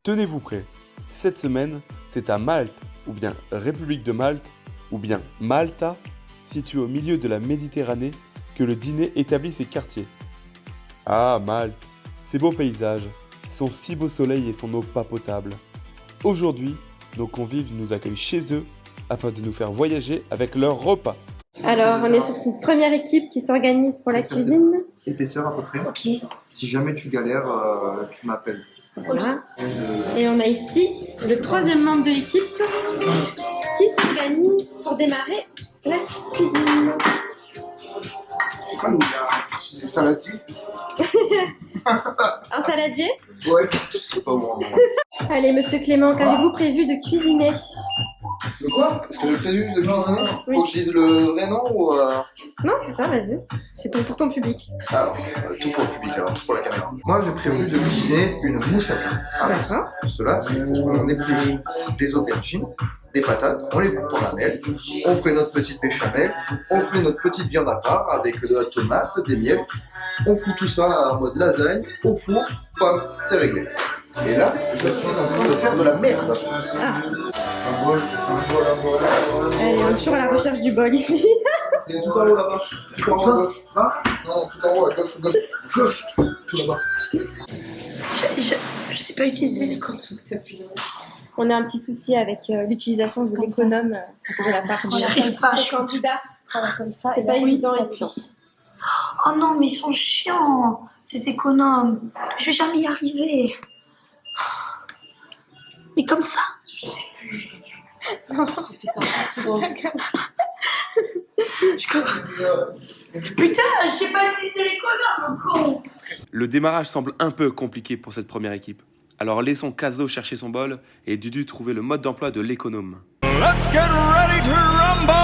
Tenez-vous prêts, cette semaine, c'est à Malte, ou bien République de Malte, ou bien Malta, située au milieu de la Méditerranée, que le dîner établit ses quartiers. Ah, Malte, ces beaux paysages, son si beau soleil et son eau pas potable. Aujourd'hui, nos convives nous accueillent chez eux afin de nous faire voyager avec leur repas. Alors, on est sur une première équipe qui s'organise pour la cuisine. Épaisseur à peu près. Ok. Si jamais tu galères, tu m'appelles. Voilà. Et on a ici le troisième membre de l'équipe qui s'organise pour démarrer la cuisine. C'est quoi le saladier? Un saladier? Ouais, je sais pas moi. Allez, monsieur Clément, qu'avez-vous prévu de cuisiner? De quoi? Est-ce que j'ai prévu de cuisiner? Oui. Faut que je dise le vrai nom ou Non, c'est ça, vas-y. C'est pour ton public. Alors, tout pour le public, alors tout pour la caméra. Moi, j'ai prévu de cuisiner une moussaka. D'accord. Pour cela, on épluche des aubergines, des patates, on les coupe en lamelles, on fait notre petite béchamel, on fait notre petite viande à part avec de la tomate, des miels, on fout tout ça en mode lasagne, au four, bam, c'est réglé. Et là, je suis en train de faire de la merde. Ah. Un bol, un bol. Allez, on est toujours à la recherche du bol ici. C'est tout en haut là-bas. Tout en haut à gauche. Là? Non, tout en haut à gauche, gauche. Gauche. Tout là-bas. Je sais pas utiliser les comptes. On a un petit souci avec l'utilisation de l'économe de la part J'arrive pas, je suis candidat. comme ça. C'est pas évident ici. Oh non, mais ils sont chiants, ces économes. Je vais jamais y arriver. Mais comme ça. Non, J'ai fait ça en secondes. Putain, je sais pas utiliser l'économe, con. Le démarrage semble un peu compliqué pour cette première équipe. Alors laissons Kazo chercher son bol et Dudu trouver le mode d'emploi de l'économe. Let's get ready to rumble!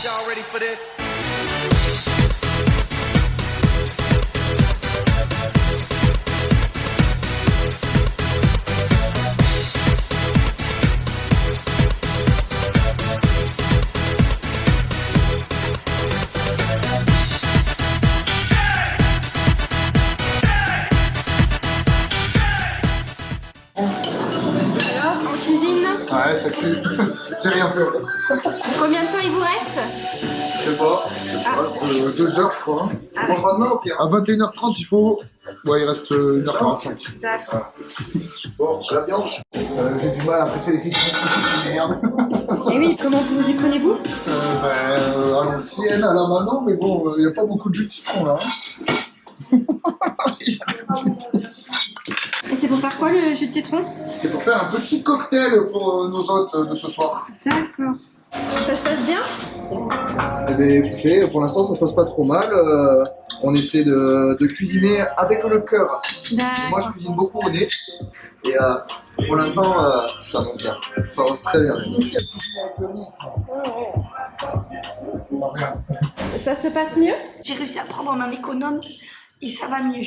Y'all ready for this? Alors, en cuisine, Ouais, ça cuit. J'ai rien fait. combien de temps il vous reste? Je sais pas. 2 heures, je crois. On mangera demain au pire. À 21h30, il faut. Ouais, il reste 1h45. D'accord. Bon, la viande. J'ai du mal à presser les citrons. Merde. Et oui, comment vous y prenez-vous? À l'ancienne, à la main, mais bon, il n'y a pas beaucoup de jus de citron là. Et c'est pour faire quoi le jus de citron? C'est pour faire un petit cocktail pour nos hôtes de ce soir. D'accord. Ça se passe bien? Eh bien, écoutez, pour l'instant, ça se passe pas trop mal. On essaie de cuisiner avec le cœur. Moi, je cuisine beaucoup au nez. Et pour l'instant, ça monte bien. Ça avance très bien. Ça se passe mieux? J'ai réussi à prendre un économe et ça va mieux.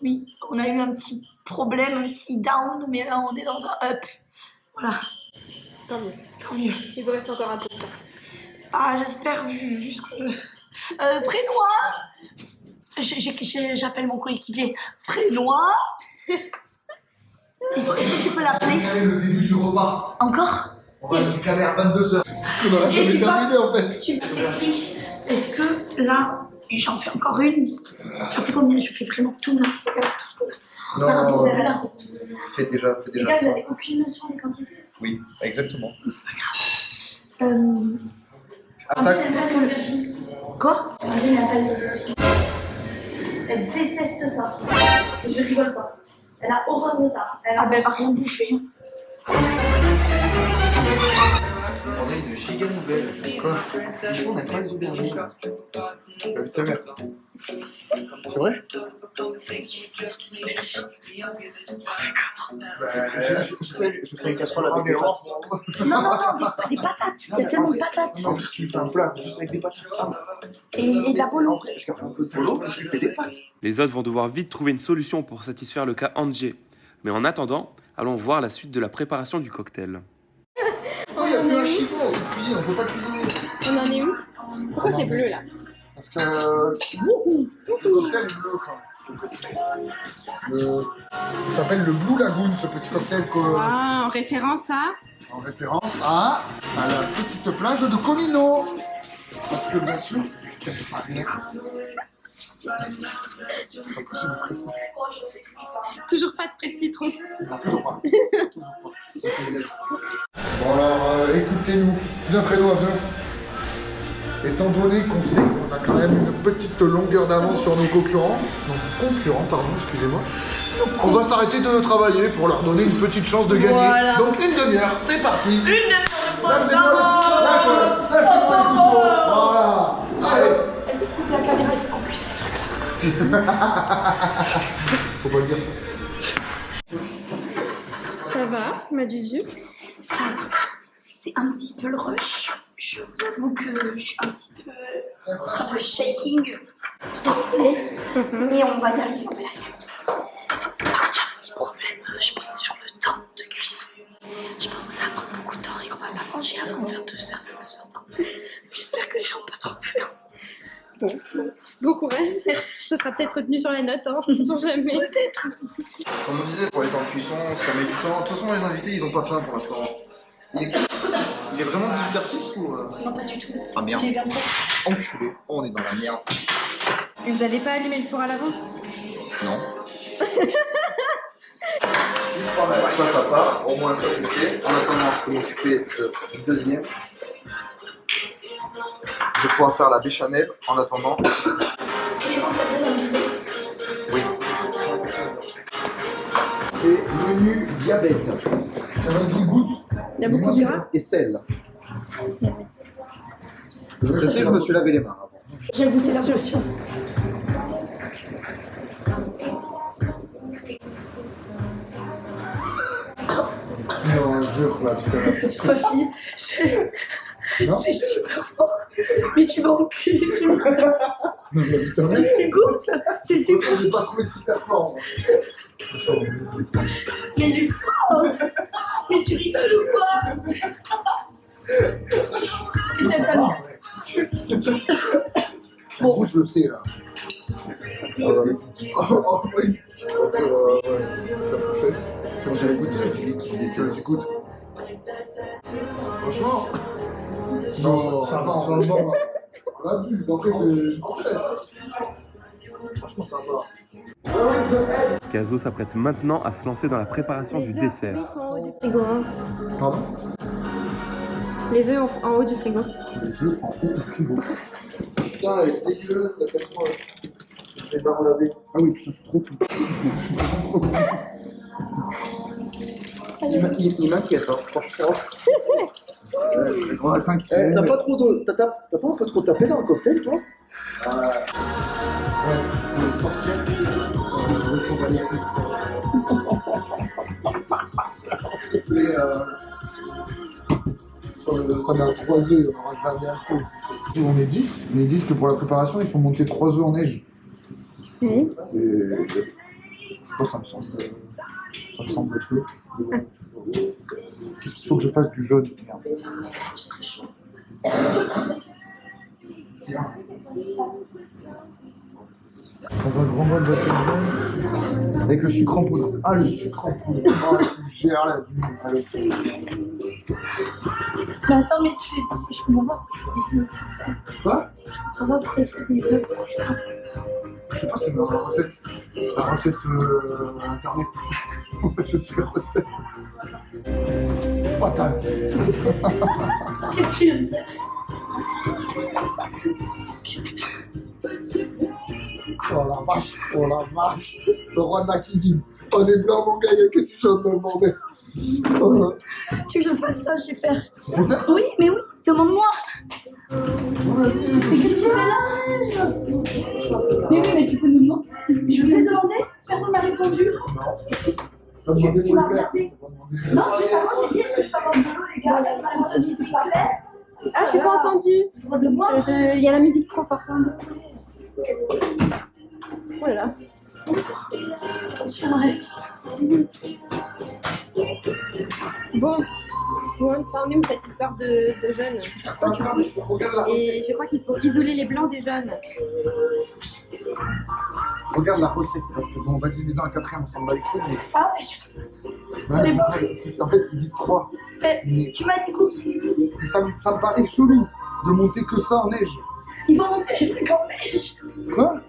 Oui, on a eu un petit problème, un petit down, mais là on est dans un up. Voilà, Tant mieux. tant mieux. Il vous reste encore un peu de temps. Ah, j'espère jusque... Frénois! J'appelle mon coéquipier Frénois. Est-ce que tu peux l'appeler? Le début du repas. Encore? On va le caler à 22h. Parce qu'on aura jamais terminé en fait. Tu m'expliques? Est-ce que là, j'en fais encore une? J'en fais combien? Je fais vraiment tout là. Tout ce que... Non, vous avez là. fais déjà Les gars, vous ça. n'avez aucune notion des quantités? Oui, exactement. C'est pas grave. Attaque. Quoi? Angèle n'a pas le... Elle déteste ça. Je rigole pas. Elle a horreur de ça. Ah ben elle va rien bouffer. On a une giga nouvelle. Quoi? Franchement, on n'a pas les aubergines. Ta mère. C'est vrai? Je ferai une casserole avec des pâtes. Non, des patates. Il y a tellement de patates. Non, tu fais un plat juste avec des pâtes. Et de la bolo. Je garde un peu de bolo, je lui fais des pâtes. Les autres vont devoir vite trouver une solution pour satisfaire le cas Angé. Mais en attendant, allons voir la suite de la préparation du cocktail. Oh, il n'y a plus un chiffon dans cette cuisine, on peut pas cuisiner. On en est où? Pourquoi c'est bleu là? Parce que le cocktail est bleu. Ça s'appelle le Blue Lagoon, ce petit cocktail Ah, en référence à? en référence à la petite plage de Comino. Parce que bien sûr, ça rire. Toujours pas de presse citron. Non, toujours pas. Bon alors, écoutez-nous, bien Fredo, bien. Étant donné qu'on sait qu'on a quand même une petite longueur d'avance sur nos concurrents, excusez-moi, on va s'arrêter de travailler pour leur donner une petite chance de gagner. Voilà. Donc une demi-heure, c'est parti. Une demi-heure de poche Lâchez-moi le couteau. Voilà. Allez. Elle coupe la caméra, il faut qu'on puisse ces trucs-là. Faut pas le dire ça. Ça va, ma Dudu? Ça va. C'est un petit peu le rush. Je vous avoue que je suis un petit peu shaking, tremblée. Mais on va y arriver, Par contre, j'ai un petit problème, je pense, sur le temps de cuisson. Je pense que ça va prendre beaucoup de temps et qu'on va pas manger avant 22h, 22h30. J'espère que les gens n'ont pas trop faim. Bon courage. Ce sera peut-être retenu sur la note, hein, sinon jamais. Peut-être. Comme on disait, pour les temps de cuisson, ça met du temps. De toute façon, les invités, ils ont pas faim pour l'instant. Il est vraiment 18h06 ou... Non, pas du tout. Ah merde. Il est 23. Enculé. Oh, on est dans la merde. Et vous avez pas allumé le four à l'avance? Non. Ça part. Au moins, ça, c'est fait. En attendant, je peux m'occuper du deuxième. Je vais pouvoir faire la béchamel en attendant. Oui. C'est menu diabète. Vas-y, goûte. Il y a beaucoup de gras? Et sel. Je précise, je me suis lavé les mains avant. J'ai goûté la potion. Non, je jure, là, putain. Sophie, Non. c'est super fort. Mais tu vas enculer tout le monde. Non, mais putain, mais C'est goûte. C'est super. j'ai pas trouvé super fort. Moi. Mais il est fort. Mais tu rigoles ou quoi? Putain, t'as mis. Bon, je le sais là. Oui. Donc, la pochette. Quand j'avais goûté, j'ai dit qu'il laissait les écoutes. Franchement. Non, ça va. Ça va. On a vu. Après, c'est une fourchette. Franchement, ça va. Gazo s'apprête maintenant à se lancer dans la préparation du dessert. Les œufs en haut du frigo. Hein. Pardon? Les œufs en haut du frigo. Les œufs en haut du frigo. Putain, elle est dégueulasse la casserole. Je vais pas relaver. Ah oui, putain, je suis trop fou. Il m'inquiète, hein, franchement. T'as pas trop d'eau. T'as pas un peu trop tapé dans le cocktail, toi? Ouais, je voulais sortir. On a 3 œufs, on aura jamais assez. On est 10, mais ils disent que pour la préparation, il faut monter 3 œufs en neige. Oui. Et je sais pas, ça me semble peu. Qu'est-ce qu'il faut que je fasse du jaune? Merde. Dans un grand bol de jaune avec le sucre en poudre. Ah, le sucre en poudre. Oh, tu gères la vie. Allez. Mais attends, mais tu. Je comprends pas pourquoi tu fais des œufs comme ça. Quoi? Je comprends pas pourquoi tu fais des œufs comme ça. Je sais pas, c'est dans la recette. C'est la recette internet. Je suis la recette. Oh, t'as. Qu'est-ce que tu veux faire? Oh la vache, oh la vache. Le roi de la cuisine. On est blanc, mon gars, il n'y a que du jaune dans le bordel. Oh. Tu veux que je fasse ça, je sais faire. Tu sais faire ça? Oui, mais oui, demande-moi. Mais qu'est-ce que tu fais là? Mais oui, mais tu peux nous demander. Je vous ai demandé, personne m'a répondu. T'as demandé Tu pour m'as le faire. regardé. Non, j'ai pas, moi j'ai dit, est-ce que je peux avoir de l'eau, les gars? Je dis, c'est pas fait. Ah, j'ai pas entendu. Droit de moi. Il y a la musique trop forte. Oh là là. Attention, ouais. Bon, ça en est où cette histoire de jeunes? Attends, regarde la Et recette. je crois qu'il faut isoler les blancs des jeunes. Regarde la recette, parce que bon, vas-y, mets-en un quatrième, on s'en bat les couilles. Ah, mais Mais... En fait, ils disent 3. Mais tu m'as dit, écoute, ça me paraît chelou de monter que ça en neige. ils vont monter les trucs en neige. Quoi?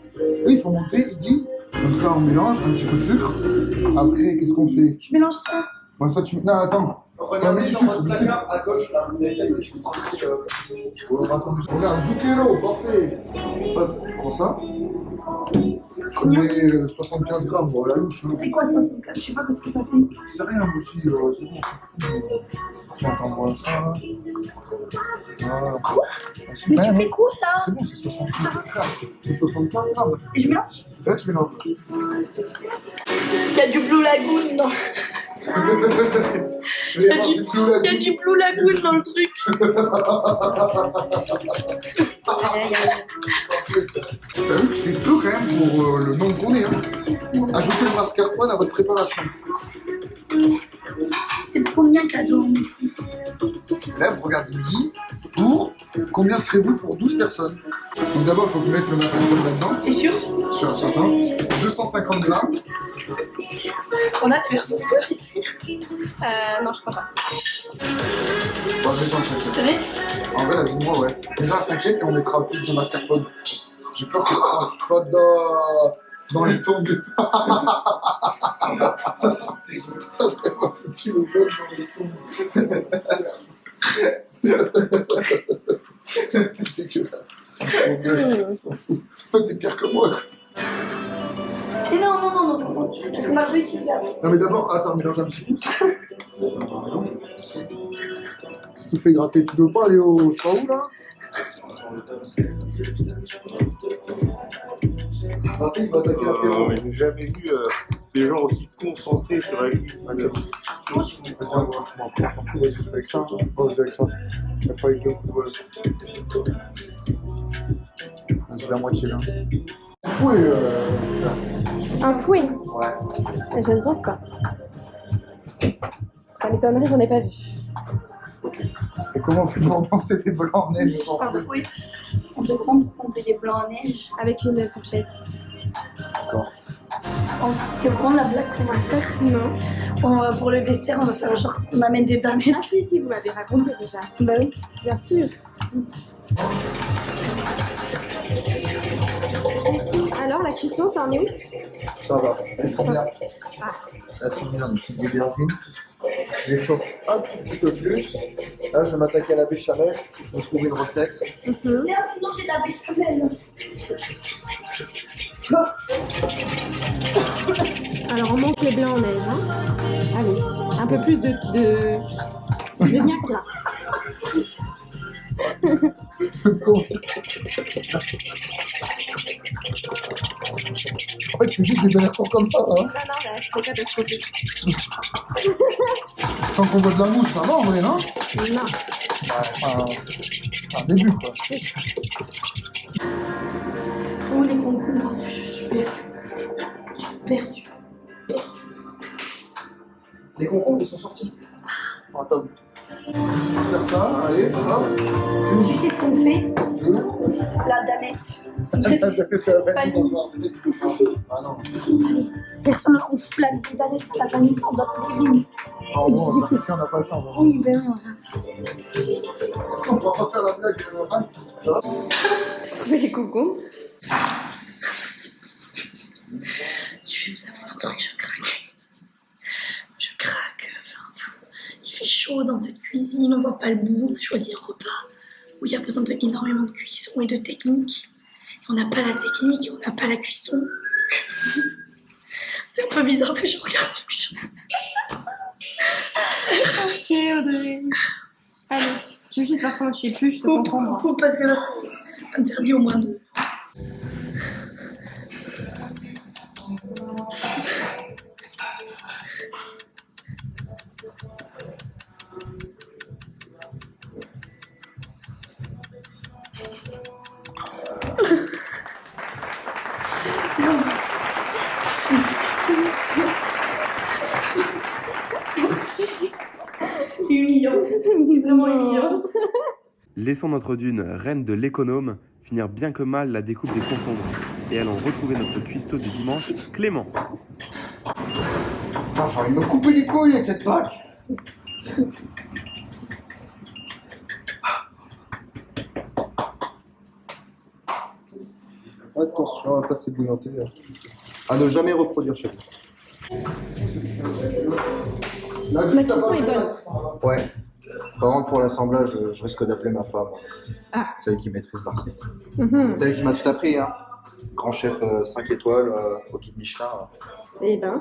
Oui, il faut monter, ils disent. Comme ça, on mélange un petit peu de sucre. Après, qu'est-ce qu'on fait? Je mélange ça. Bon, ça, tu... Non, attends. Regardez dans votre placard à gauche, là, vous avez peut-être des choses. Regarde, Zucchero, parfait. Hop, tu prends ça. Je mets 75 grammes, bon, la louche. C'est quoi ça, son cas? Je sais pas ce que ça fait. C'est rien, moi aussi, c'est bon. J'entends ça. Voilà. Quoi? C'est Mais rien, tu fais quoi là? c'est bon, c'est 75 grammes. C'est 75 grammes. Et je mélange? Là, tu mélanges. Il y a du Blue Lagoon dans... Il y a du Blue Lagoon dans le truc. T'as vu que c'est peu quand même pour le nombre qu'on est. Hein. Ajoutez le mascarpone à votre préparation. C'est pour combien cadeau? Là, vous regardez, il dit pour combien serez-vous pour 12 personnes. Donc d'abord, il faut que vous mettez le mascarpone là-dedans, T'es sûr? sur un certain. 250 grammes. On a peur de ça ici. Non, je crois pas. Bon, mets-en un cinquième. C'est vrai? En vrai, la vie de moi, ouais. Mets-en un cinquième et on mettra plus de mascarpone. J'ai peur que tu pas dans les tombes. Ça me dégoûte. T'as vraiment foutu le jeu dans les tombes. C'est dégueulasse. Mon gueule, on s'en fout. Toi, t'es pire que moi, quoi. Et non. Je vais marcher utiliser après. Non, mais d'abord, attends, mélange un petit peu. Qu'est-ce que tu fais gratter? Tu veux pas aller au. Je sais pas où, là? Gratter, il va attaquer la pierre. J'ai jamais vu des gens aussi concentrés sur la vie. Vas-y, avec ça. Vas-y, avec ça. Pas avec le coup. Vas-y, la moitié, là. Oui, Un fouet? ouais. Je ne pense pas. Ça m'étonnerait, j'en ai pas vu. Et comment on fait pour monter des blancs en neige? Oui. On peut prendre des blancs en neige. Avec une fourchette. D'accord. Tu veux prendre la blague qu'on va faire? Non. Pour le dessert, on va faire genre, on amène des damettes. Ah si, vous m'avez raconté déjà. Bah oui. Bien sûr. Alors, la cuisson, ça en est où? Ça va, elles sont bien. Ah. Elles sont bien, mes petites aubergines. Je les chauffe un tout petit peu plus. Là, je vais m'attaquer à la béchamel. Je vais trouver une recette. Tiens, sinon j'ai de la béchamel. Alors, on monte les blancs en neige. Hein. Allez, un peu plus de gnac là. En fait, je fais juste des allers-retours comme ça. Hein. Non, c'est catastrophique. Tant qu'on voit de la mousse, ça va en vrai, non? Non. Enfin, c'est un début, quoi. C'est où les concombres? Je suis perdue. Les concombres, ils sont sortis. Ils sont à table. Si tu sers ça, allez, hop. Tu sais ce qu'on fait? La damette. Pas Si. Ah non. Allez, personne, on fout la damette à la vanille, on doit trouver une. Pardon, si on n'a pas ça, on va. Oui, ben oui, on va ça. On va pas faire la blague. Ça va? Trouver les concombres. Je vais vous avouer un truc, je craque. Enfin, il fait chaud dans cette cuisine, on voit pas le bout. On a choisi un repas où il y a besoin d'énormément de cuisson et de technique. On n'a pas la technique, on n'a pas la cuisson. C'est un peu bizarre ce que je regarde. Ok, Audrey. Allez, je veux juste voir comment tu épluches ce concombre. Coupe parce que là, c'est interdit au moins 2. C'est humiliant. C'est vraiment humiliant. Laissons notre Dune, reine de l'économe, finir bien que mal la découpe des concombres. Et allons retrouver notre cuistot du dimanche, Clément. Putain, j'ai envie de me couper les couilles avec cette plaque. Attention à pas s'ébouillanter. À ne jamais reproduire chez vous. La cuisson est bonne. Ouais. Par contre, pour l'assemblage, je risque d'appeler ma femme. Ah. C'est elle qui maîtrise l'article. Mhm. C'est elle qui m'a tout appris. Hein. Grand chef 5 étoiles au guide Michelin. Eh ben.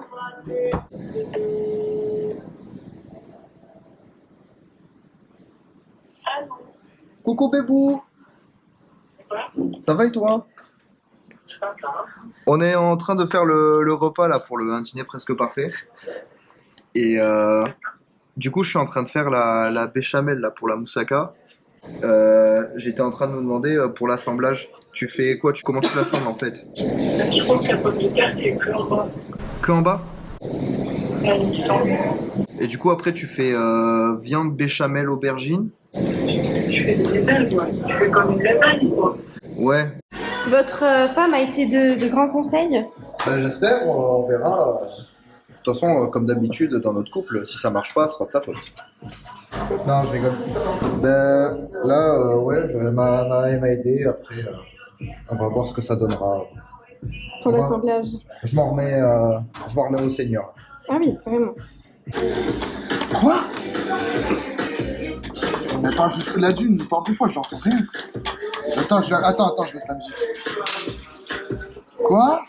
Coucou Bébou. Ça va et toi? On est en train de faire le repas là pour un dîner presque parfait. Et du coup, je suis en train de faire la béchamel là pour la moussaka. J'étais en train de me demander pour l'assemblage, tu fais quoi? Comment tu l'assembles en fait? Je crois que la pomme de terre, c'est que en bas. Que en bas? Il me semble. Et du coup, après, tu fais viande, béchamel, aubergine? Je fais des lasagne, moi. Je fais comme une lasagne, quoi. Ouais. Votre femme a été de grands conseils? Ben, j'espère, on verra. De toute façon, comme d'habitude, dans notre couple, si ça marche pas, ce sera de sa faute. Non, je rigole. Ben, là, ouais, elle m'a aidé. Après, on va voir ce que ça donnera. Pour l'assemblage. Je m'en remets au Seigneur. Ah oui, vraiment. Quoi? On parle plus de la dune, on parle plus fort, j'entends rien. Attends, je laisse la musique. Quoi?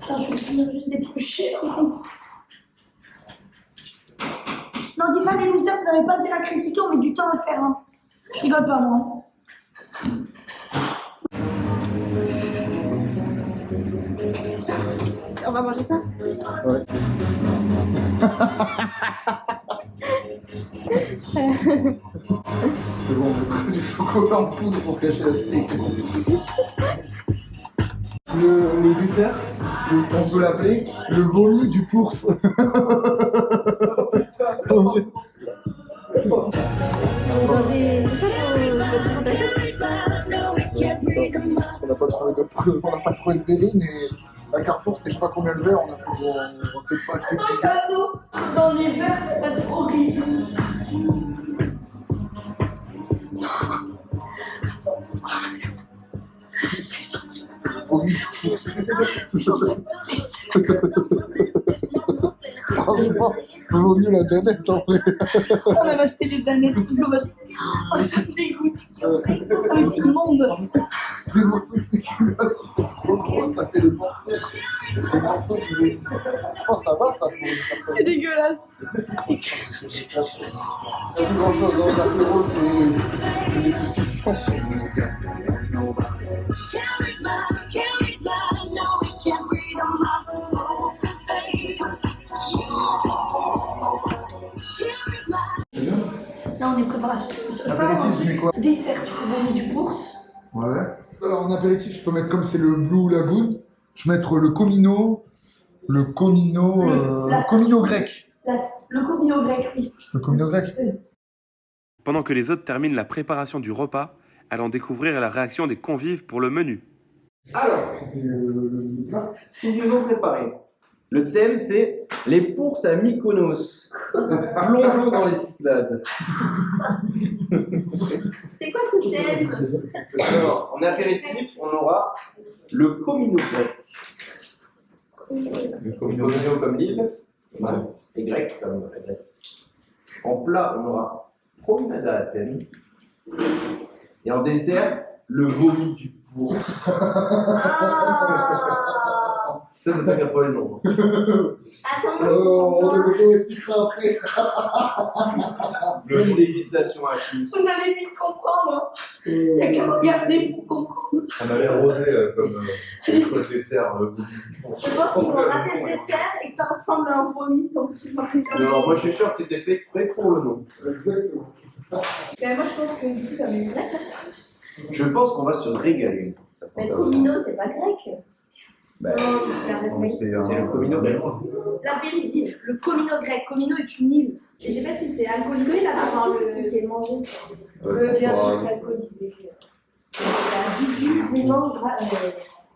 Je vais finir juste d'éplucher. Non, dis pas les losers, vous n'avez pas intérêt à critiquer, on met du temps à le faire. Hein. Je rigole pas, moi. On va manger ça? Ouais. C'est bon, on mettra du chocolat en poudre pour cacher la steak. Le dessert, on peut l'appeler le vomi du pours. C'est ça pour votre présentation? On n'a pas trouvé de verrine et à Carrefour c'était je sais pas combien de verres, on a fait on va peut-être pas acheter de Dans l'hiver, c'est pas trop horrible. c'est le vomi du pours. Franchement, vaut mieux la danette en vrai. On avait acheté des danettes parce qu'on va dire oh, ça me dégoûte. Oh, c'est immonde. Les morceaux spéculoos, c'est trop gros, ça fait les morceaux. Les morceaux du lait. Je pense que ça va ça pour une personne. C'est dégueulasse. Il n'y a plus grand chose, hein. L'apéro c'est des saucissons. Là, on est préparation. Apéritif, je mets quoi? Dessert, tu peux donner du bourse. Ouais. Alors en apéritif, je peux mettre comme c'est le Blue Lagoon, je vais mettre le comino grec. Le comino grec, oui. Le comino grec. Pendant que les autres terminent la préparation du repas, allons découvrir la réaction des convives pour le menu. Alors, ce que nous avons préparé. Le thème, c'est les bourses à Mykonos. Plongeons dans les Cyclades. C'est quoi ce thème? Alors, en apéritif, on aura le comino grec. Le comino comme l'île, Malte, et grec comme la Grèce. En plat, on aura promenade à Athènes. Et en dessert, le vomi du bourse. Ça, c'est pas qu'à le nom. Attends, moi, On expliquera après. Le dégustation à tous. Vous allez vite comprendre. Il n'y a qu'à regarder pour comprendre. On a l'air rosé comme le dessert. je pense qu'ils ont raté le dessert et que ça ressemble à un vomi. Donc, je pense que ça- Non, moi je suis sûr que c'était fait exprès pour le nom. Exactement. Mais moi, je pense que du coup, ça va être grec. Je pense qu'on va se régaler. Ça. Mais comino, c'est pas grec. Bah, La réflexe. c'est le comino grec. L'apéritif, le comino grec. Comino est une île. Et je sais pas si c'est alcoolisé, l'apéritif, ou si c'est mangé. Bien sûr que c'est alcoolisé. Du piment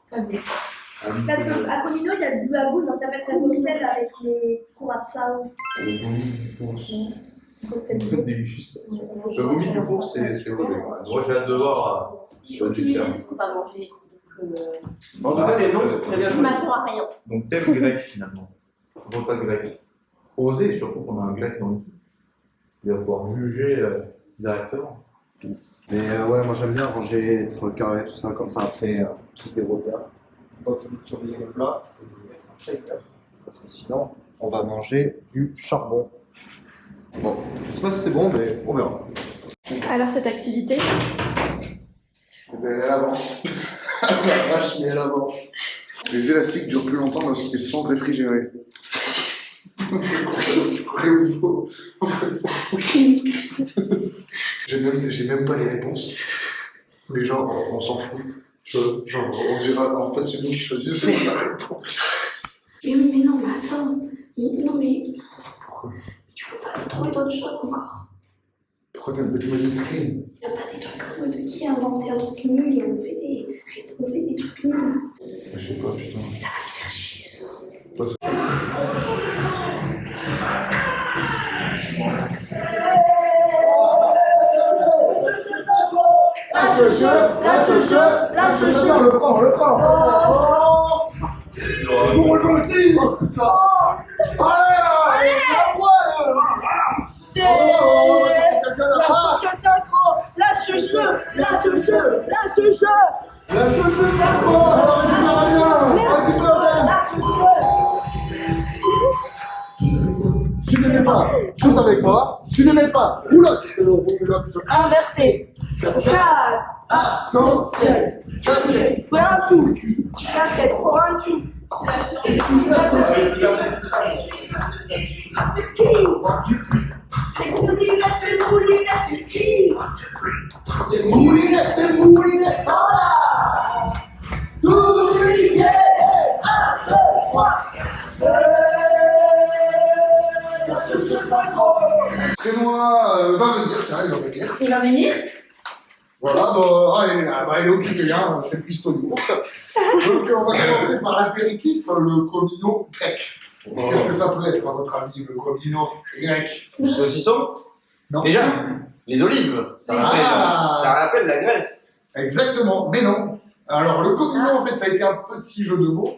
casé. Parce qu'à Comino, il y a le Blue Lagoon, ça s'appelle sa cocktail avec le Curaçao. Dégustation. Le vomi du bourg, c'est horrible. Moi, j'ai hâte de voir. J'ai aucune idée de ce qu'on va manger. En tout cas, les noms sont très bien Je choisis. m'attends à rien. Donc, thème grec finalement. Repas grec. Osez, surtout qu'on a un grec dans l'équipe. Il va pouvoir juger directement. Mais ouais, moi j'aime bien ranger, être carré, tout ça, comme ça après, tous des repères. Quand je veux surveiller le plat, je vais mettre un timer, parce que sinon, on va manger du charbon. Bon, je sais pas si c'est bon, mais on verra. Alors cette activité, Elle avance. La vache, mais elle avance. Les élastiques durent plus longtemps lorsqu'ils sont réfrigérés. Vrai ou faux? J'ai même pas les réponses. Mais genre, on s'en fout. Genre, on dira, en fait, c'est nous qui choisissons la réponse. Mais oui, mais non, mais attends. Non, mais. Tu peux pas trouver d'autres choses encore. Pourquoi tu m'as dit screen? Il n'y a pas des trucs en mode qui a inventé un truc nul et on fait des trucs nuls. Je sais pas, putain. Mais ça va te faire chier, ça. Lâche le chien, on le prend. Tu ne mets pas, tous avec moi, tu ne mets pas. Oula, c'était le Inversé. 4, non, seul. 4, 1, 2. 4, 1, 2. C'est qui? C'est Moulinette, c'est Moulinette, c'est qui? C'est Moulinette, c'est Moulinette, ça va. Moulinette, 1, 2, 3. Prénois va venir, tiens, il va venir. Il va venir? Voilà, il est occupé, hein, c'est le pistolio. Donc on va commencer par l'apéritif, le comino grec. Qu'est-ce que ça peut être, à votre avis, le comino grec? Le saucisson? Non. Déjà, les olives. Ça rappelle la Grèce. Exactement, mais non. Alors le comino, en fait, ça a été un petit jeu de mots,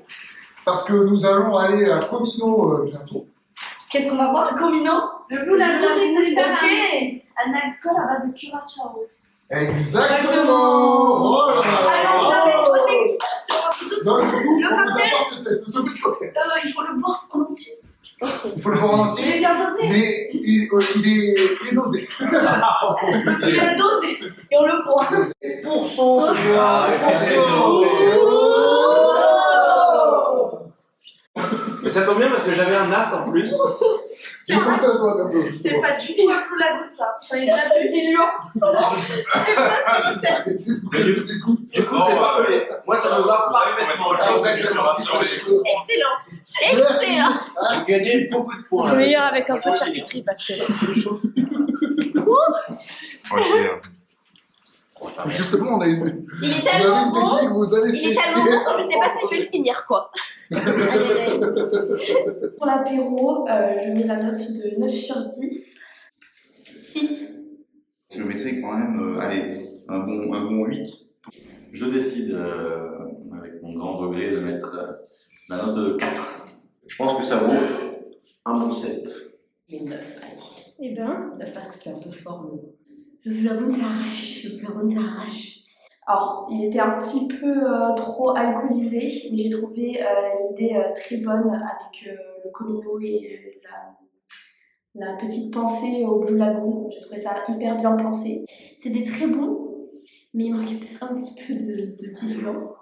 parce que nous allons aller à Comino bientôt. Qu'est-ce qu'on va voir? Le comino? Le Blue Lagoon, vous allez faire un alcool à base de Curaçao. Exactement. Oh là là. Alors, on a une autre dégustation. Donc, du coup, Le on vous cocktail? apporte ce petit cocktail. Il faut le boire en entier. Il faut le boire en Il est entier, bien dosé. mais il est dosé. Il est dosé. Et on le boit. Et pour son ce soir, Mais ça tombe bien parce que j'avais un arc en plus. c'est comme ça, toi, bientôt. C'est pas du tout un Blue Lagoon, ça. J'en ai déjà vu. Diluant. C'est pas ce que c'est. Du coup, c'est pas collé. Moi, ça me va parfaitement. Excellent. Excellent. J'ai gagné beaucoup de points. c'est meilleur avec un peu de charcuterie parce que Justement, on a une Il est tellement bon. technique, vous allez Il est tellement bon que je sais pas si je vais le finir, quoi. Pour l'apéro, je mets la note de 9 sur 10. 6. Je mettrais quand même, allez, un bon 8. Je décide, avec mon grand regret, de mettre la note de 4. Je pense que ça vaut un bon 7. Mais 9, allez. eh ben, 9 parce que c'était un peu fort. Le Blue Lagoon, ça arrache. Le Blue Lagoon, ça arrache. Alors, il était un petit peu trop alcoolisé, mais j'ai trouvé l'idée très bonne avec le comino et la petite pensée au Blue Lagoon. J'ai trouvé ça hyper bien pensé. C'était très bon, mais il manquait peut-être un petit peu de diluant.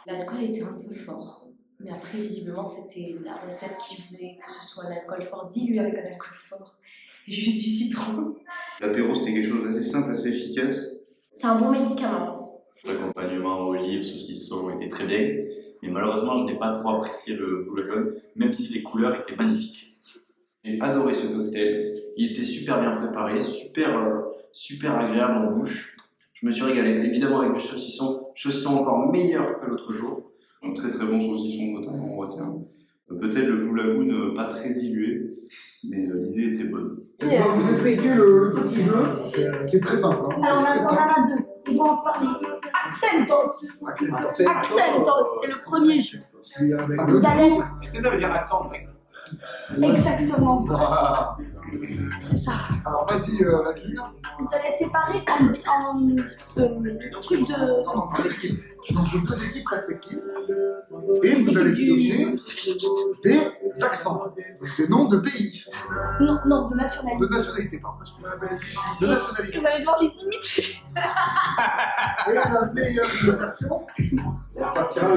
L'alcool était un peu fort. Mais après, visiblement, c'était la recette qui voulait que ce soit un alcool fort dilué avec un alcool fort. Et juste du citron. L'apéro, c'était quelque chose d'assez simple, assez efficace. C'est un bon médicament. L'accompagnement olives, saucisson était très bien, mais malheureusement je n'ai pas trop apprécié le Blue Lagoon, même si les couleurs étaient magnifiques. J'ai adoré ce cocktail, il était super bien préparé, super agréable en bouche. Je me suis régalé, évidemment avec du saucisson encore meilleur que l'autre jour. Un très très bon saucisson, notamment on retient. Peut-être le Blue Lagoon pas très dilué, mais l'idée était bonne. On va vous expliquer le petit jeu qui est très simple. Hein. Alors on en a deux. On commence par les Accentos. Accentos, c'est le premier jeu. Vous allez être... Est-ce que ça veut dire accent, mec? Exactement. C'est ça. Alors vas-y, là-dessus. Vous allez être séparés en trucs de... Non, deux équipes. Donc deux équipes respectives. Et vous allez piocher des accents, des noms de pays. Non, de nationalité. De nationalité, pardon. De nationalité. Vous allez devoir les imiter. Et la meilleure imitation, on partira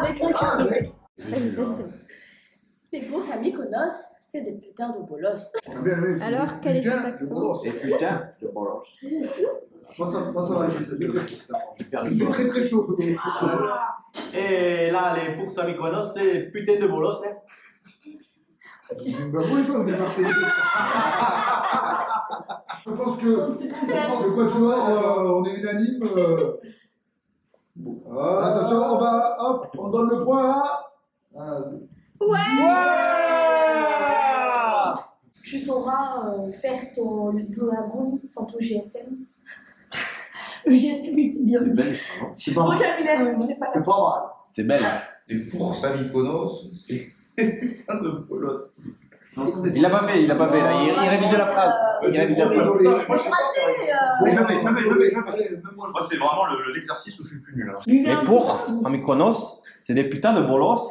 avec un avec. Les beaux familles Mykonos, c'est des putains de bolos. Alors, quel est cet accent? Et putain de bolos. Moi ça va, il fait très très chaud. Et là, les pour à Mykonos, c'est putain de bolos, hein. Bah oui, ça, on est Marseillais. Je pense que quoi tu vois, on est unanime. Attention, on donne le point là. Tu sauras faire ton Blue Lagoon sans ton GSM. Le GSM était bien dit. C'est pas mal. C'est pas mal. C'est belge. Et pour Mykonos, c'est putain de bolos. Non, ça, il l'a pas fait, là. Il révisait la phrase. Il révisait la phrase. Moi, c'est vraiment l'exercice où je suis le plus nul. Hein. Et pour à Mykonos, c'est des putains de bolos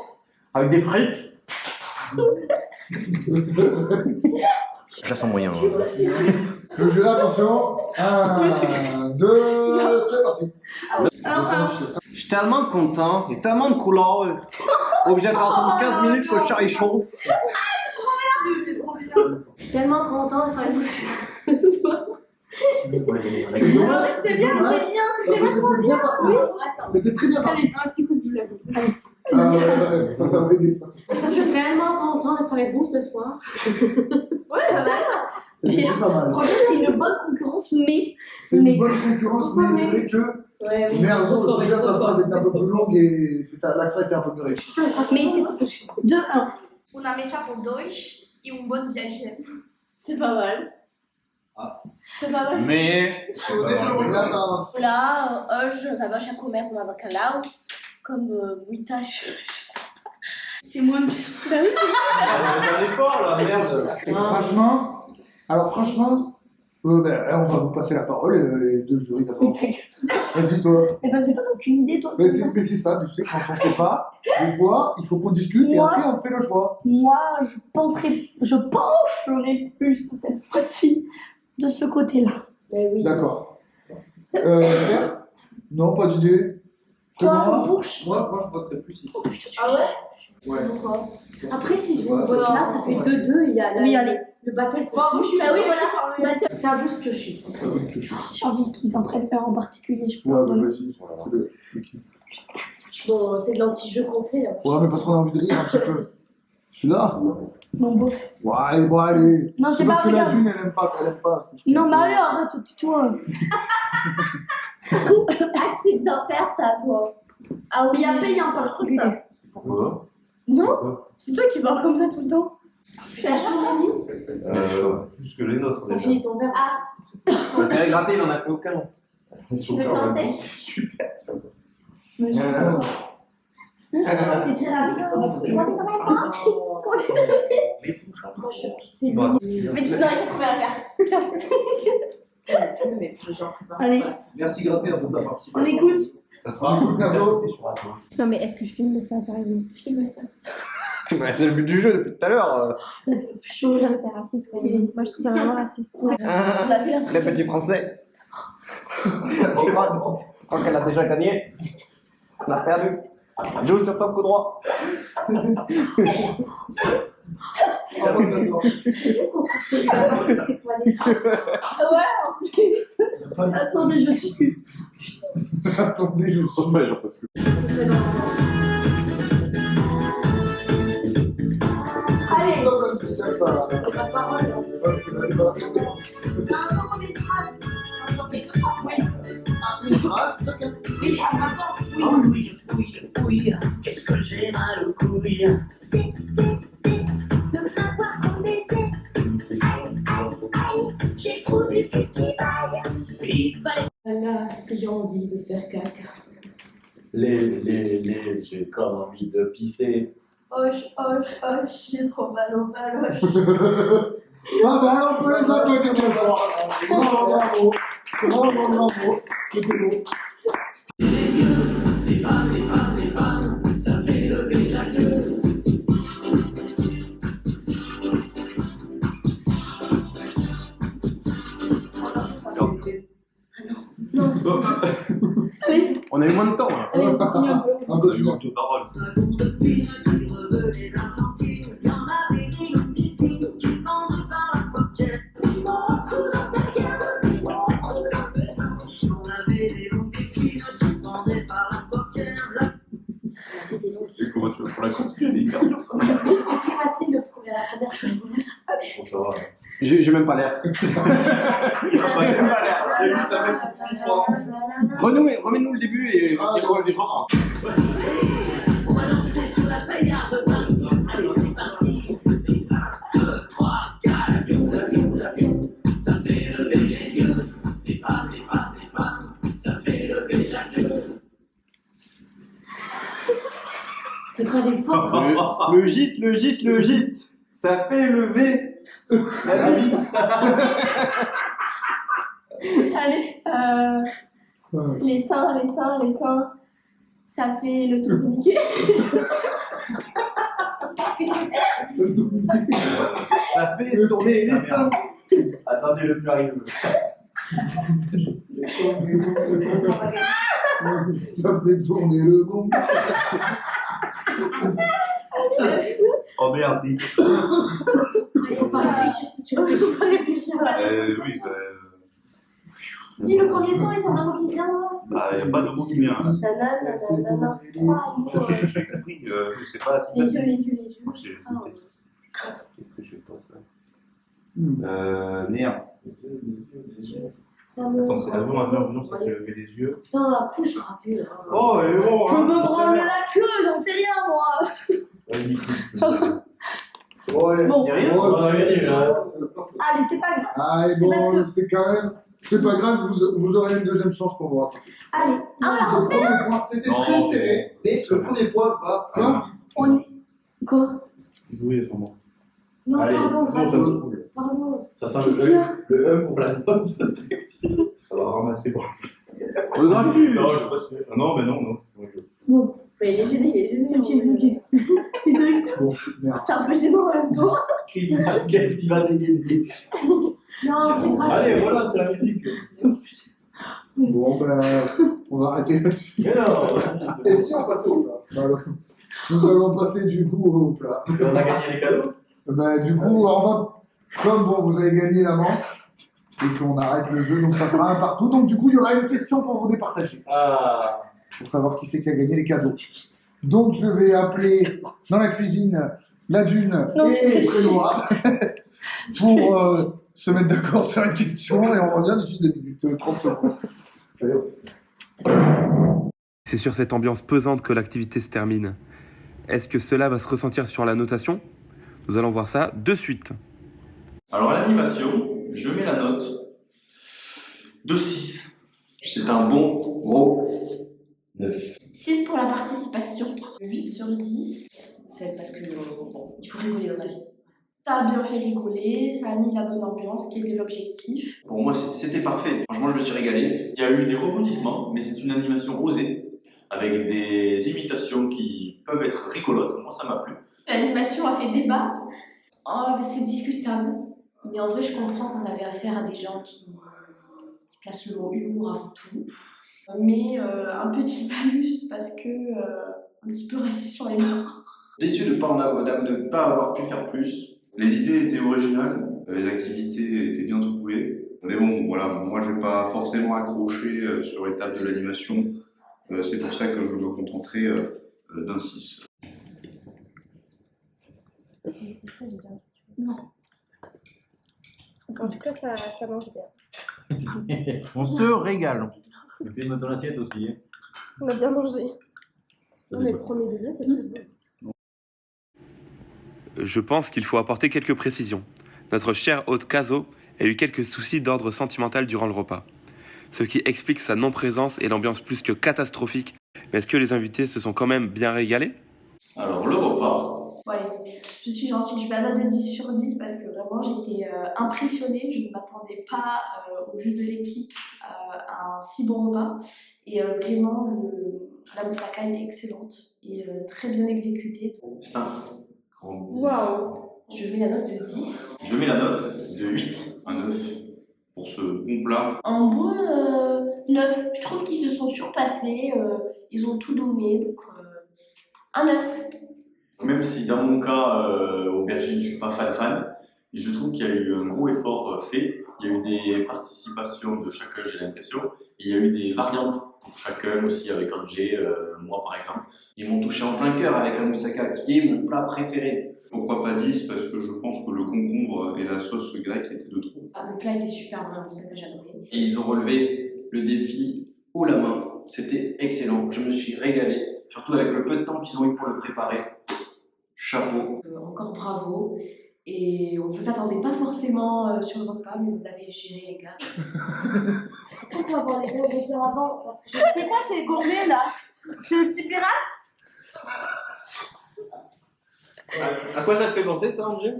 avec des frites. Je la sens moyen. Le jeu, attention. 1, 2, c'est parti. Je suis tellement content, il y a tellement de couleurs. Obligé d'attendre 15 minutes que le chat il chauffe. Je suis tellement contente quand même. C'est bien, c'était vachement bien parti. C'était très bien parti. Un petit coup de boule. Ça va aider ça. Je suis tellement contente d'être avec vous ce soir. Ouais, C'est pas mal. franchement, c'est une bonne concurrence, mais... C'est une bonne concurrence, mais c'est vrai que Merzo, déjà sa phrase était un peu plus longue et l'accent était un peu plus riche. Mais c'est 2-1. On a mis ça pour Deutsch et une bonne viagem. C'est pas mal. C'est pas mal. Mais... Là, hoje vai baixar comer com uma bacalhau, comme muitas. C'est moins bien. Bah oui, c'est Franchement, on va vous passer la parole, les deux jurys d'abord. Vas-y toi. Mais parce que t'as aucune idée, toi. Mais c'est ça, tu sais, quand on sait pas, des fois, il faut qu'on discute et après on fait le choix. Moi, je pencherai plus cette fois-ci de ce côté-là. Mais oui. D'accord. Pierre ? Non, pas d'idée. Toi, Bourge ? Moi, je voterais plus ici. Ah ouais? Ouais. Pourquoi? Après, si je vote là, ça fait 2-2. Il y a Oui, allez. le battle. Moi, je suis oui, voilà. C'est à vous de piocher. J'ai envie qu'ils en prennent un en particulier, je peux Ouais, en bah donner. vas-y, c'est qui ? Bon, c'est de l'anti-jeu complet là. Ouais, mais parce qu'on a envie de rire un petit peu. Celui-là ? Mon beau. Ouais, bon, allez. Non, j'ai C'est pas parce que la regardé. thune, elle aime pas. Non, mais allez, arrête, toi. Accepte d'en faire ça, toi. Ah oui, Il y a payé un par truc, ça. Pourquoi? Non? C'est toi qui parles comme ça tout le temps. C'est à chaud, Rémi? Plus que les nôtres, T'as déjà. fini ton verre. Ah, C'est gratté, il en a fait aucun. tu veux te lancer? Super. Mais je c'est très raciste, on va trouver. C'est bon. Mais tu n'aurais pas trouvé à faire. Mais j'en ferai pas. Allez, Merci Gratté pour ta participation. on écoute. Ça sera. Non, mais est-ce que je filme ça, sérieusement? Filme ça. C'est le but du jeu depuis tout à l'heure. C'est chaud, là, c'est raciste. Oui. Moi, je trouve ça vraiment raciste. Ouais. On a fait la Très petit français. Je crois qu'elle a déjà gagné. On a perdu. Joue sur ton coup droit. C'est fou qu'on trouve celui-là raciste et poilé. Ouais, en plus. Attendez, je suis. Attendez, je suis... Ouais, j'en peux plus. Allez, C'est comme ça. c'est pas parole. C'est la débat. Une trace. Oui, à ma porte, oui. Oh oui, oui, oui, qu'est-ce que j'ai mal aux couilles. C'est, de m'avoir condensé. Aïe, aïe, aïe, j'ai trop du cul qui baille. Il fallait... Là, est-ce que j'ai envie de faire caca? J'ai comme envie de pisser. Hoche, hoche, hoche, j'ai trop mal au baloche. Ah bah on peut les applaudir de voir. Bravo, bravo. Bravo, bravo. C'était beau. Les femmes, ça fait lever la queue. Non. Allez, On a eu moins de temps. Là. allez, on continue un peu. Un peu, tu vois. Parole. Comment tu veux pour la continuer? Elle est hyper dure, ça. C'était plus facile de trouver la première. Bon, ça va. J'ai même pas l'air. Remets-nous le début et je reprends. On va danser sur la paillarde partie. Allez, c'est parti. 1, 2, 3, 4. L'avion, ça fait lever les yeux. Les femmes, ça fait lever la queue. Fais pas d'effort. Le gîte. Ça fait lever la bite. Allez, les seins, ça fait le tour niqué. Ça fait tourner les seins. Attendez, le plus arrive. Ça fait tourner le gong. Oh merde, si. Faut pas réfléchir. Tu réfléchis pas réfléchir là. Oui, Dis le premier son et ton mot qui vient. bah, y a pas de mot qui vient. Là. Nanana, 3 J'ai compris, c'est pas si Les facile. yeux. Qu'est-ce que je pense là merde. Ça me... Attends, c'est avion, ça fait lever les yeux. Putain, la couche ratée. Oh, et bon, Je me branle la queue, j'en sais rien moi. Ouais, Bon. allez, Allez, c'est pas grave. allez, C'est parce bon, que- c'est quand même. C'est pas grave, vous aurez une deuxième chance pour vous rattraper. Allez, Le premier point, c'était Non, très ok. serré. Et le premier point va. Quoi on est... Quoi? Oui, sûrement. Non, Allez, pardon, non, ça me saoule. pardon. Ça sent Qu'est-ce qu'il y a le 1 pour la note. Ça va ramasser pour. Non, je sais pas si. Non, mais non. Bon, mais il est gêné. Ok. Désolé, Bon, merde. c'est un peu gênant en même temps. Qu'est-ce qu'il va dégainer? Non, c'est grave. Allez, voilà, c'est la musique. Bon, ben, on va arrêter là-dessus. Mais non. Et si on passait au plat Alors, nous allons passer du coup au plat. Et on a gagné les cadeaux. Ben, du coup, on va. Comme bon, vous avez gagné la manche et qu'on arrête le jeu, donc ça fera un partout. Donc, du coup, il y aura une question pour vous départager. Ah. Pour savoir qui c'est qui a gagné les cadeaux. Donc, je vais appeler dans la cuisine la Dune et Prénoir pour se mettre d'accord sur une question et on revient d'ici 2 minutes, 30 secondes. Allez, hop. C'est sur cette ambiance pesante que l'activité se termine. Est-ce que cela va se ressentir sur la notation? Nous allons voir ça de suite. Alors, à l'animation, je mets la note de 6. C'est un bon gros 9. 6 pour la participation, 8 sur 10. 7 parce que bon, il faut rigoler dans la vie. Ça a bien fait rigoler, ça a mis la bonne ambiance qui était l'objectif. Pour moi, c'était parfait. Franchement, je me suis régalé. Il y a eu des rebondissements, mais c'est une animation osée, avec des imitations qui peuvent être rigolotes. Moi, ça m'a plu. L'animation a fait débat. Oh, c'est discutable. Mais en vrai, je comprends qu'on avait affaire à des gens qui placent le mot humour avant tout. Mais un petit malus parce que un petit peu resté sur les mains. Déçu de ne pas avoir pu faire plus. Les idées étaient originales, les activités étaient bien trouvées. Mais bon, voilà, moi je vais pas forcément accrocher sur l'étape de l'animation. C'est pour ça que je me contenterai d'un 6. Non. En tout cas, ça mange bien. On se régale. Et puis ton assiette aussi. On a bien mangé. Non, mais le premier degré, c'est très bon. Je pense qu'il faut apporter quelques précisions. Notre cher hôte Caso a eu quelques soucis d'ordre sentimental durant le repas, ce qui explique sa non-présence et l'ambiance plus que catastrophique. Mais est-ce que les invités se sont quand même bien régalés? Alors, le repas. Ouais, je suis gentille, je mets la note de 10 sur 10 parce que vraiment j'étais impressionnée. Je ne m'attendais pas, au vu de l'équipe, à un si bon repas. Et vraiment, la moussaka était excellente et très bien exécutée. C'est un grand 10. Waouh! Je mets la note de 10. Je mets la note de 8, un 9, pour ce bon plat. Un bon 9. Je trouve qu'ils se sont surpassés, ils ont tout donné, donc un 9. Même si dans mon cas, aubergine, je suis pas fan, et je trouve qu'il y a eu un gros effort fait. Il y a eu des participations de chacun, j'ai l'impression, et il y a eu des variantes pour chacun aussi, avec Angé, moi par exemple. Ils m'ont touché en plein cœur avec la moussaka, qui est mon plat préféré. Pourquoi pas 10? Parce que je pense que le concombre et la sauce grecque étaient de trop. Ah, le plat était super bon, la moussaka, j'ai adoré. Et ils ont relevé le défi haut la main. C'était excellent. Je me suis régalé, surtout avec le peu de temps qu'ils ont eu pour le préparer. Chapeau. Encore bravo. Et on vous attendait pas forcément sur le repas, mais vous avez géré les gars. Est-ce qu'on peut avoir les ingrédients avant? Parce que c'est quoi ces gourmets là? C'est le petit pirate? À quoi ça te fait penser ça, Angé?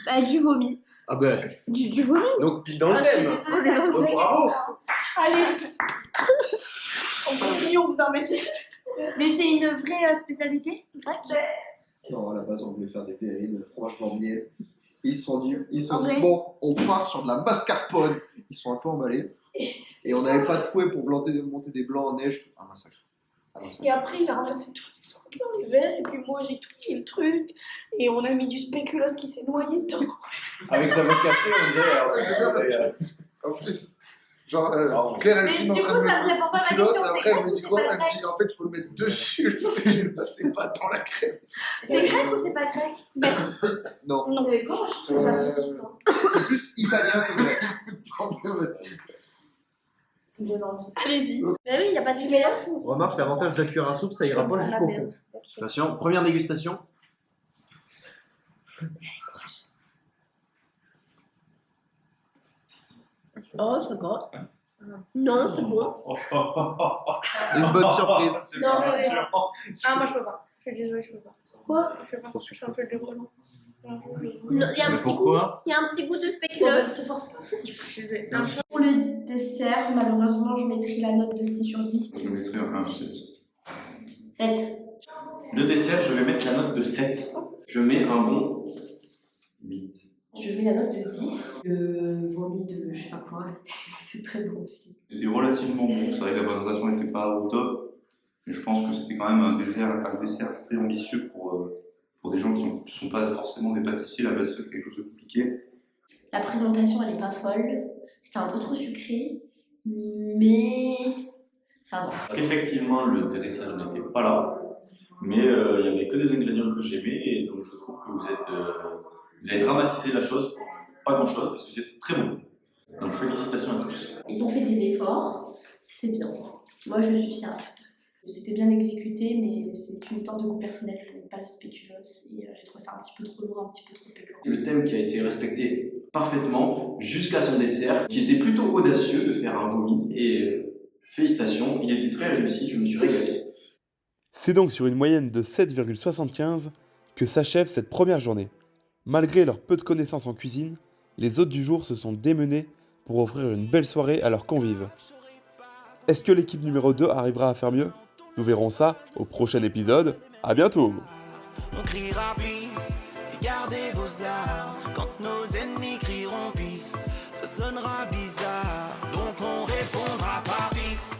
Bah, du vomi. Ah ben. Du vomi? Donc pile dans le Je suis thème. désolée, c'est un Oh, truc. bravo. Allez. On continue, on vous en met. Mais c'est une vraie spécialité grecque? Non, à la base, on voulait faire des verrines, fromage blanc de miel. Ils se sont dit, vrai bon, on part sur de la mascarpone. Ils sont un peu emballés. Et on n'avait pas de fouet pour monter des blancs en neige. Un massacre. Et après, il a ramassé tous les trucs dans les verres, et puis moi, j'ai tout mis le truc, et on a mis du spéculoos qui s'est noyé dedans. Avec sa voix cassée, on dirait. En plus, genre, Claire, elle Mais filme en du train de coup, ça me mettre répond pas à ma spéculoos, question, c'est après, elle grec me ou dit c'est quoi? pas Elle me dit, en fait, il faut le mettre dessus, le spéculoos, c'est pas dans la crème. C'est grec ou c'est pas grec? Non. C'est gauche, c'est appétissant. C'est plus italien que grec. Tant mieux, vas-y. Allez-y. Mais oui, il n'y a pas de mélange. Remarque, l'avantage de la cuillère à soupe, ça ira pas jusqu'au fond. Attention, première dégustation. Oh, ça gratte. Non, c'est bon. Une bonne surprise. Non, c'est vrai. Ah, moi je peux pas. Je suis désolée, je peux pas. Quoi? Je peux pas. Je suis un peu dégoûtant. Il y a un petit goût. Il y a un petit goût de spéculoos. Je te force pas. Pour le dessert, malheureusement, je mettrai la note de 6 sur 10. Je mettrai un 7. 7. Le dessert, je vais mettre la note de 7. Je mets un bon 8. Je mets la note de 10. Le vomi de je sais pas quoi, c'est très bon aussi. C'était relativement bon. C'est vrai que la présentation n'était pas au top. Mais je pense que c'était quand même un dessert assez ambitieux pour des gens qui ne sont pas forcément des pâtissiers. La base, c'est quelque chose de compliqué. La présentation, elle est pas folle. C'était un peu trop sucré, mais ça va. Parce qu'effectivement, le dressage n'était pas là, mais il n'y avait que des ingrédients que j'aimais, et donc je trouve que vous avez dramatisé la chose pour pas grand chose, parce que c'était très bon. Donc félicitations à tous. Ils ont fait des efforts, c'est bien. Moi, je suis fière. C'était bien exécuté, mais c'est une histoire de goût personnel. Je n'aime pas le spéculoos et j'ai trouvé ça un petit peu trop lourd, un petit peu trop piquant. Le thème qui a été respecté parfaitement jusqu'à son dessert, qui était plutôt audacieux de faire un vomi, et félicitations, il était très réussi, je me suis régalé. C'est donc sur une moyenne de 7,75 que s'achève cette première journée. Malgré leur peu de connaissances en cuisine, les hôtes du jour se sont démenés pour offrir une belle soirée à leurs convives. Est-ce que l'équipe numéro 2 arrivera à faire mieux? Nous verrons ça au prochain épisode. À bientôt! On criera peace, et gardez vos armes. Quand nos ennemis crieront peace, ça sonnera bizarre. Donc on répondra par peace.